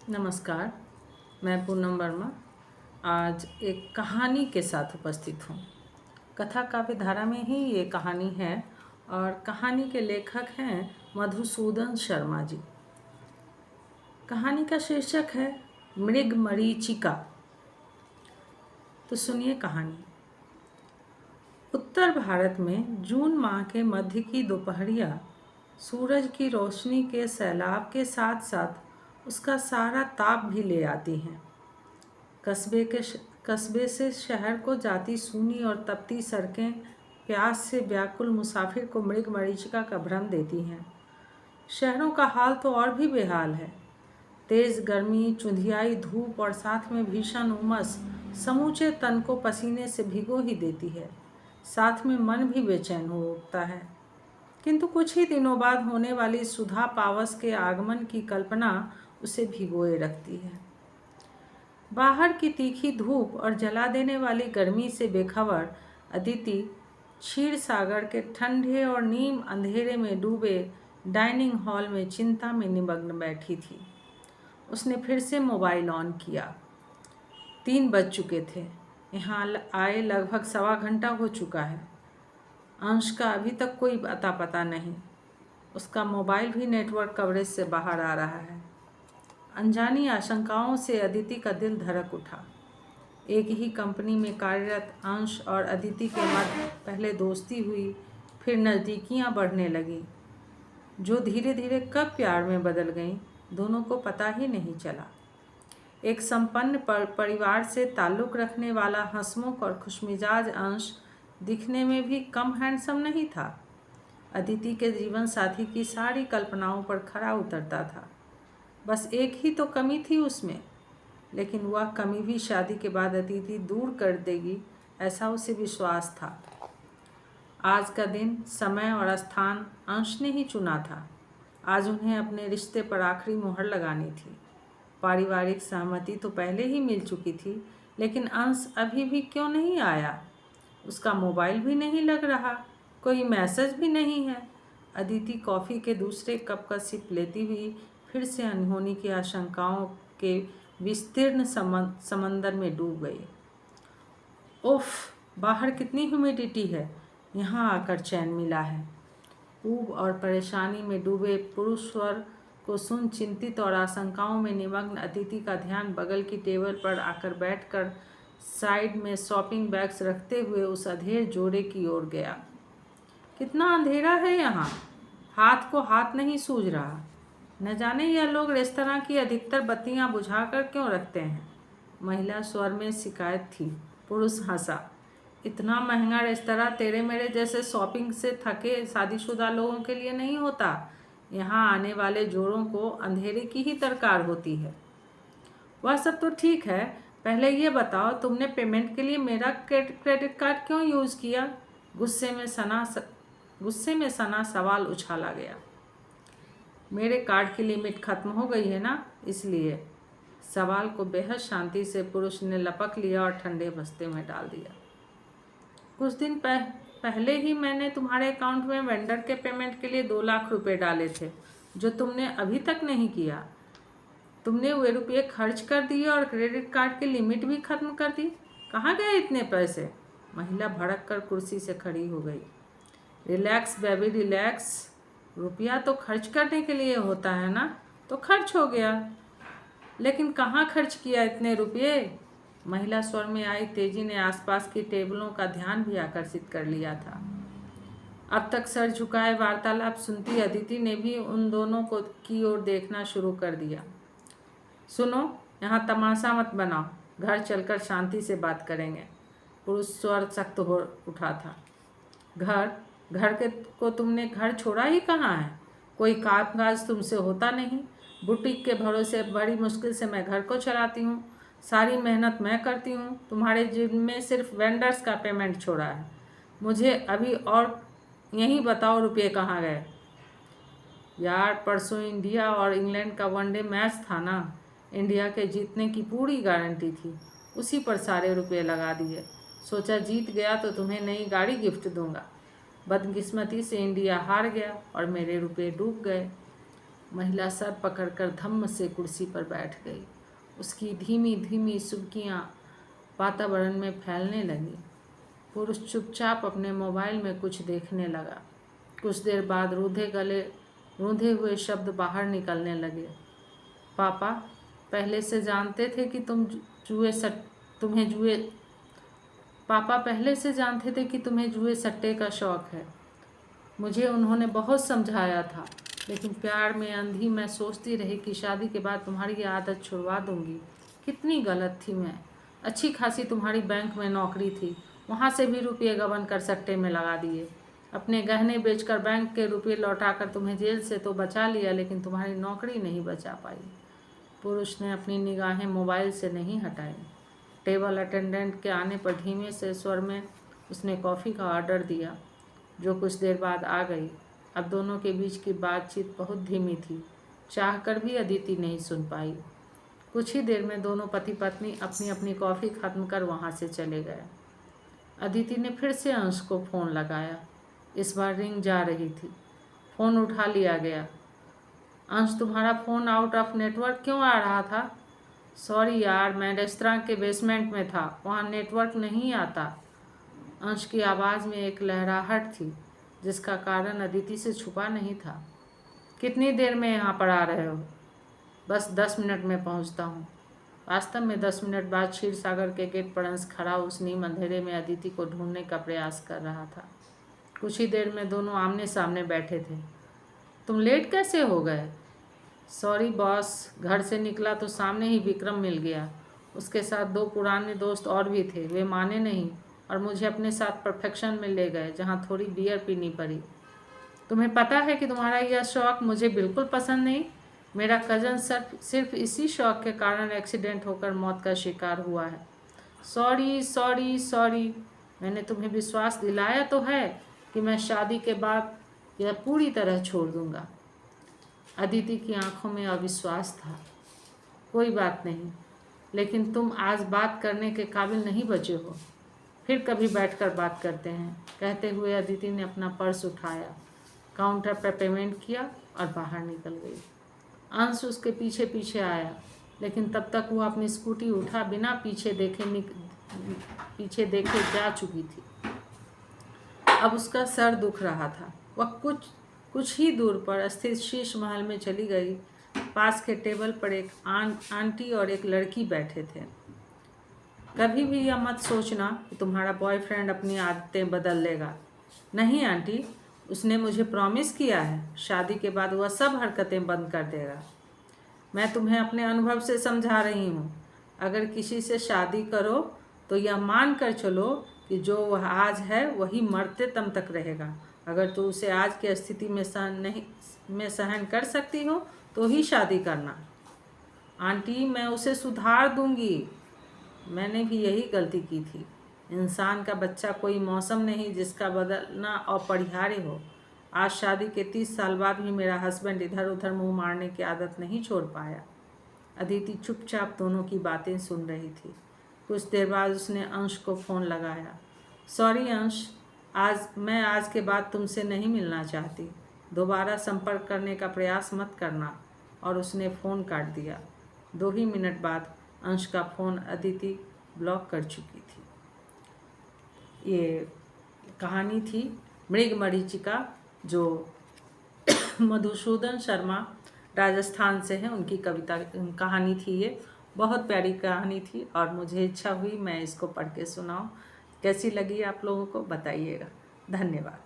नमस्कार। मैं पूनम वर्मा आज एक कहानी के साथ उपस्थित हूँ। कथा काव्य धारा में ही ये कहानी है और कहानी के लेखक हैं मधुसूदन शर्मा जी। कहानी का शीर्षक है मृग मरीचिका। तो सुनिए कहानी। उत्तर भारत में जून माह के मध्य की दोपहरिया सूरज की रोशनी के सैलाब के साथ साथ उसका सारा ताप भी ले आती हैं। कस्बे से शहर को जाती सूनी और तपती सड़कें प्यास से व्याकुल मुसाफिर को मृग मरीचिका का भ्रम देती हैं। शहरों का हाल तो और भी बेहाल है। तेज गर्मी, चुंधियाई धूप और साथ में भीषण उमस समूचे तन को पसीने से भिगो ही देती है। साथ में मन भी बेचैन हो उठता है। किंतु कुछ ही दिनों बाद होने वाली सुधा पावस के आगमन की कल्पना उसे भिगोए रखती है। बाहर की तीखी धूप और जला देने वाली गर्मी से बेखबर अदिति क्षीर सागर के ठंडे और नीम अंधेरे में डूबे डाइनिंग हॉल में चिंता में निमग्न बैठी थी। उसने फिर से मोबाइल ऑन किया। 3 बज चुके थे। यहाँ आए लगभग 1.25 घंटा हो चुका है। अंश का अभी तक कोई अता पता नहीं। उसका मोबाइल भी नेटवर्क कवरेज से बाहर आ रहा है। अनजानी आशंकाओं से अदिति का दिल धड़क उठा। एक ही कंपनी में कार्यरत अंश और अदिति के मध्य पहले दोस्ती हुई, फिर नज़दीकियां बढ़ने लगी, जो धीरे धीरे कब प्यार में बदल गईं, दोनों को पता ही नहीं चला। एक संपन्न परिवार से ताल्लुक़ रखने वाला हंसमुख और खुशमिजाज अंश दिखने में भी कम हैंडसम नहीं था। अदिति के जीवन साथी की सारी कल्पनाओं पर खरा उतरता था। बस एक ही तो कमी थी उसमें, लेकिन वह कमी भी शादी के बाद अदिति दूर कर देगी, ऐसा उसे विश्वास था। आज का दिन, समय और स्थान अंश ने ही चुना था। आज उन्हें अपने रिश्ते पर आखिरी मुहर लगानी थी। पारिवारिक सहमति तो पहले ही मिल चुकी थी, लेकिन अंश अभी भी क्यों नहीं आया? उसका मोबाइल भी नहीं लग रहा, कोई मैसेज भी नहीं है। अदिति कॉफ़ी के दूसरे कप का सिप लेती हुई फिर से अनहोनी की आशंकाओं के विस्तीर्ण समंदर में डूब गई। उफ, बाहर कितनी ह्यूमिडिटी है। यहाँ आकर चैन मिला है। ऊब और परेशानी में डूबे पुरुष स्वर को सुन चिंतित और आशंकाओं में निमग्न अदिति का ध्यान बगल की टेबल पर आकर बैठकर साइड में शॉपिंग बैग्स रखते हुए उस अधेड़ जोड़े की ओर गया। कितना अंधेरा है यहाँ, हाथ को हाथ नहीं सूझ रहा। न जाने यह लोग रेस्तरां की अधिकतर बत्तियां बुझाकर क्यों रखते हैं। महिला स्वर में शिकायत थी। पुरुष हंसा। इतना महंगा रेस्तरां तेरे मेरे जैसे शॉपिंग से थके शादीशुदा लोगों के लिए नहीं होता। यहाँ आने वाले जोड़ों को अंधेरे की ही दरकार होती है। वह सब तो ठीक है, पहले ये बताओ तुमने पेमेंट के लिए मेरा क्रेडिट कार्ड क्यों यूज़ किया? गुस्से में सना सवाल उछाला गया। मेरे कार्ड की लिमिट खत्म हो गई है ना, इसलिए। सवाल को बेहद शांति से पुरुष ने लपक लिया और ठंडे बस्ते में डाल दिया। कुछ दिन पहले ही मैंने तुम्हारे अकाउंट में वेंडर के पेमेंट के लिए 2 लाख रुपए डाले थे, जो तुमने अभी तक नहीं किया। तुमने वे रुपये खर्च कर दिए और क्रेडिट कार्ड की लिमिट भी खत्म कर दी। कहाँ गए इतने पैसे? महिला भड़क कर कुर्सी से खड़ी हो गई। Relax baby relax. रुपया तो खर्च करने के लिए होता है ना, तो खर्च हो गया। लेकिन कहाँ खर्च किया इतने रुपये? महिला स्वर में आई तेजी ने आसपास की टेबलों का ध्यान भी आकर्षित कर लिया था। अब तक सर झुकाए वार्तालाप सुनती अदिति ने भी उन दोनों को की ओर देखना शुरू कर दिया। सुनो, यहाँ तमाशा मत बनाओ, घर चलकर शांति से बात करेंगे। पुरुष स्वर सख्त हो उठा था। घर को तुमने घर छोड़ा ही कहाँ है? कोई कामकाज तुमसे होता नहीं। बुटीक के भरोसे बड़ी मुश्किल से मैं घर को चलाती हूँ। सारी मेहनत मैं करती हूँ। तुम्हारे जिम में सिर्फ वेंडर्स का पेमेंट छोड़ा है। मुझे अभी और यहीं बताओ रुपये कहाँ गए? यार, परसों इंडिया और इंग्लैंड का वनडे मैच था ना, इंडिया के जीतने की पूरी गारंटी थी। उसी पर सारे रुपये लगा दिए। सोचा जीत गया तो तुम्हें नई गाड़ी गिफ्ट दूंगा। बदकिस्मती से इंडिया हार गया और मेरे रुपये डूब गए। महिला सर पकड़कर धम्म से कुर्सी पर बैठ गई। उसकी धीमी धीमी सुबकियाँ वातावरण में फैलने लगी। पुरुष चुपचाप अपने मोबाइल में कुछ देखने लगा। कुछ देर बाद रूंधे हुए शब्द बाहर निकलने लगे। पापा पहले से जानते थे कि तुम्हें जुए सट्टे का शौक है। मुझे उन्होंने बहुत समझाया था, लेकिन प्यार में अंधी मैं सोचती रही कि शादी के बाद तुम्हारी ये आदत छुड़वा दूंगी। कितनी गलत थी मैं। अच्छी खासी तुम्हारी बैंक में नौकरी थी, वहाँ से भी रुपये गबन कर सट्टे में लगा दिए। अपने गहने बेचकर बैंक के रुपये लौटाकर तुम्हें जेल से तो बचा लिया, लेकिन तुम्हारी नौकरी नहीं बचा पाई। पुरुष ने अपनी निगाहें मोबाइल से नहीं हटाई। टेबल अटेंडेंट के आने पर धीमे से स्वर में उसने कॉफ़ी का ऑर्डर दिया, जो कुछ देर बाद आ गई। अब दोनों के बीच की बातचीत बहुत धीमी थी, चाहकर भी अदिति नहीं सुन पाई। कुछ ही देर में दोनों पति पत्नी अपनी अपनी कॉफ़ी खत्म कर वहाँ से चले गए। अदिति ने फिर से अंश को फ़ोन लगाया। इस बार रिंग जा रही थी। फ़ोन उठा लिया गया। अंश, तुम्हारा फ़ोन आउट ऑफ नेटवर्क क्यों आ रहा था? सॉरी यार, मैं रेस्तरां के बेसमेंट में था, वहाँ नेटवर्क नहीं आता। अंश की आवाज़ में एक लहराहट थी, जिसका कारण अदिति से छुपा नहीं था। कितनी देर में यहाँ पर आ रहे हो? बस 10 मिनट में पहुँचता हूँ। वास्तव में 10 मिनट बाद क्षीर सागर के गेट पर अंश खड़ा उस नीम अंधेरे में अदिति को ढूंढने का प्रयास कर रहा था। कुछ ही देर में दोनों आमने सामने बैठे थे। तुम लेट कैसे हो गए? सॉरी बॉस, घर से निकला तो सामने ही विक्रम मिल गया। उसके साथ 2 पुराने दोस्त और भी थे, वे माने नहीं और मुझे अपने साथ परफेक्शन में ले गए, जहाँ थोड़ी बियर पीनी पड़ी। तुम्हें पता है कि तुम्हारा यह शौक़ मुझे बिल्कुल पसंद नहीं। मेरा कज़न सिर्फ इसी शौक़ के कारण एक्सीडेंट होकर मौत का शिकार हुआ है। सॉरी सॉरी सॉरी, मैंने तुम्हें विश्वास दिलाया तो है कि मैं शादी के बाद यह पूरी तरह छोड़ दूंगा। अदिति की आंखों में अविश्वास था। कोई बात नहीं, लेकिन तुम आज बात करने के काबिल नहीं बचे हो। फिर कभी बैठकर बात करते हैं। कहते हुए अदिति ने अपना पर्स उठाया, काउंटर पर पेमेंट किया और बाहर निकल गई। अंश उसके पीछे पीछे आया, लेकिन तब तक वह अपनी स्कूटी उठा बिना पीछे देखे जा चुकी थी। अब उसका सर दुख रहा था। वह कुछ ही दूर पर स्थित शीश महल में चली गई। पास के टेबल पर एक आंटी और एक लड़की बैठे थे। कभी भी यह मत सोचना कि तुम्हारा बॉयफ्रेंड अपनी आदतें बदल लेगा। नहीं आंटी, उसने मुझे प्रॉमिस किया है, शादी के बाद वह सब हरकतें बंद कर देगा। मैं तुम्हें अपने अनुभव से समझा रही हूँ। अगर किसी से शादी करो तो यह मान कर चलो कि जो वह आज है वही मरते दम तक रहेगा। अगर तू उसे आज की स्थिति में सहन कर सकती हो तो ही शादी करना। आंटी, मैं उसे सुधार दूंगी। मैंने भी यही गलती की थी। इंसान का बच्चा कोई मौसम नहीं जिसका बदलना अपरिहार्य हो। आज शादी के 30 साल बाद भी मेरा हस्बैंड इधर उधर मुंह मारने की आदत नहीं छोड़ पाया। अदिति चुपचाप दोनों की बातें सुन रही थी। कुछ देर बाद उसने अंश को फ़ोन लगाया। सॉरी अंश, मैं आज के बाद तुमसे नहीं मिलना चाहती। दोबारा संपर्क करने का प्रयास मत करना। और उसने फ़ोन काट दिया। 2 ही मिनट बाद अंश का फ़ोन अदिति ब्लॉक कर चुकी थी। ये कहानी थी मृगमरीचिका, जो मधुसूदन शर्मा राजस्थान से हैं, उनकी कहानी थी। ये बहुत प्यारी कहानी थी और मुझे इच्छा हुई मैं इसको पढ़ के सुनाऊं। कैसी लगी आप लोगों को बताइएगा। धन्यवाद।